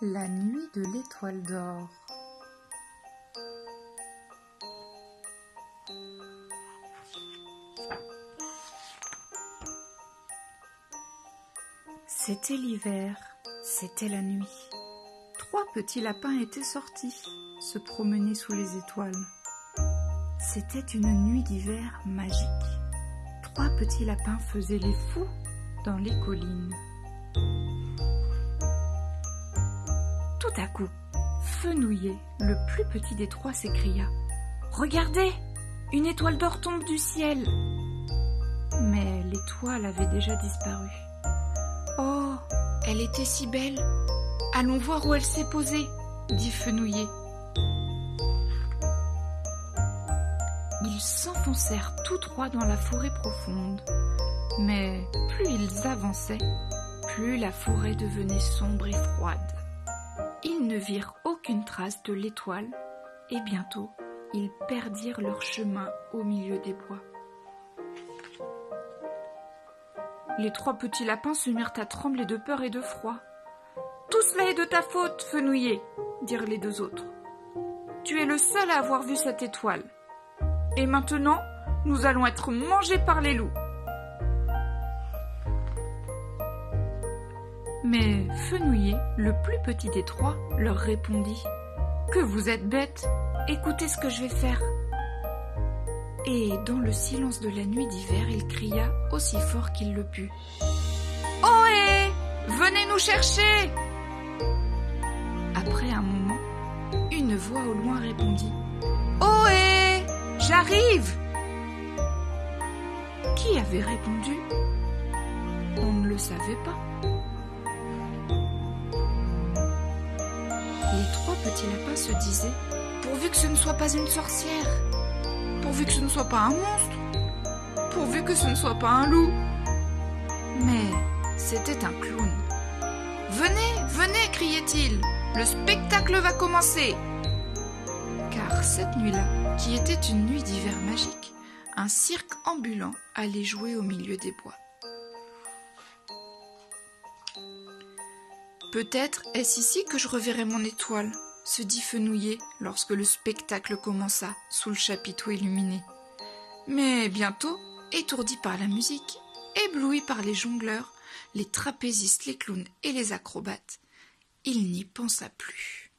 La nuit de l'étoile d'or. C'était l'hiver, c'était la nuit. 3 petits lapins étaient sortis, se promener sous les étoiles. C'était une nuit d'hiver magique. 3 petits lapins faisaient les fous dans les collines. Tout à coup, Fenouillet, le plus petit des 3, s'écria « Regardez, une étoile d'or tombe du ciel !» Mais l'étoile avait déjà disparu. « Oh, elle était si belle! Allons voir où elle s'est posée !» dit Fenouillet. Ils s'enfoncèrent tous 3 dans la forêt profonde. Mais plus ils avançaient, plus la forêt devenait sombre et froide. Ils ne virent aucune trace de l'étoile et bientôt ils perdirent leur chemin au milieu des bois. Les 3 petits lapins se mirent à trembler de peur et de froid. « Tout cela est de ta faute, Fenouillet !» dirent les 2 autres. « Tu es le seul à avoir vu cette étoile. Et maintenant, nous allons être mangés par les loups. » Mais Fenouillet, le plus petit des 3, leur répondit « Que vous êtes bêtes, écoutez ce que je vais faire. » Et dans le silence de la nuit d'hiver, il cria aussi fort qu'il le put. « Ohé, venez nous chercher !» Après un moment, une voix au loin répondit « Ohé, j'arrive !» Qui avait répondu? On ne le savait pas. Les 3 petits lapins se disaient « Pourvu que ce ne soit pas une sorcière, pourvu que ce ne soit pas un monstre, pourvu que ce ne soit pas un loup. » Mais c'était un clown. « Venez, venez !» criait-il. « Le spectacle va commencer !» Car cette nuit-là, qui était une nuit d'hiver magique, un cirque ambulant allait jouer au milieu des bois. « Peut-être est-ce ici que je reverrai mon étoile ?» se dit Fenouillet lorsque le spectacle commença sous le chapiteau illuminé. Mais bientôt, étourdi par la musique, ébloui par les jongleurs, les trapézistes, les clowns et les acrobates, il n'y pensa plus.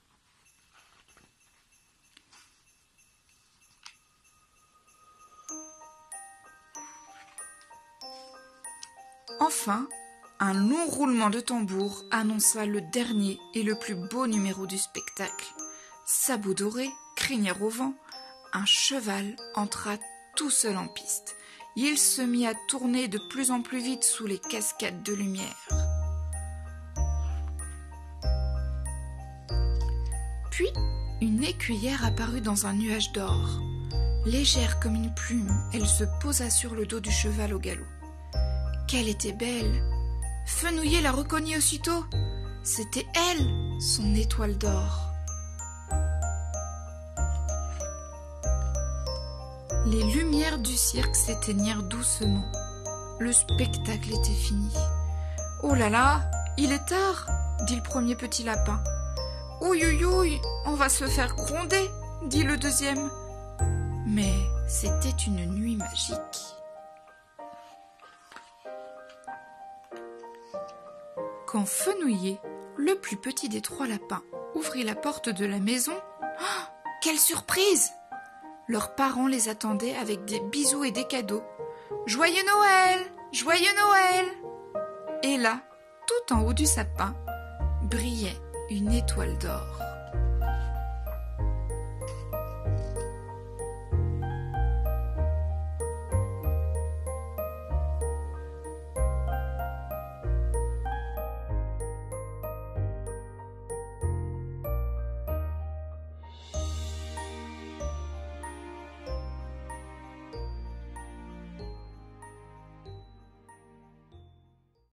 Enfin, un long roulement de tambour annonça le dernier et le plus beau numéro du spectacle. Sabots dorés, crinière au vent, un cheval entra tout seul en piste. Il se mit à tourner de plus en plus vite sous les cascades de lumière. Puis, une écuyère apparut dans un nuage d'or. Légère comme une plume, elle se posa sur le dos du cheval au galop. Qu'elle était belle! Fenouillet la reconnut aussitôt. C'était elle, son étoile d'or. Les lumières du cirque s'éteignirent doucement. Le spectacle était fini. « Oh là là, il est tard !» dit le premier petit lapin. « Ouïe, ouïe, ouïe, on va se faire gronder !» dit le deuxième. Mais c'était une nuit magique. Quand Fenouillet, le plus petit des 3 lapins, ouvrit la porte de la maison, oh, quelle surprise! Leurs parents les attendaient avec des bisous et des cadeaux. « Joyeux Noël! Joyeux Noël !» Et là, tout en haut du sapin, brillait une étoile d'or.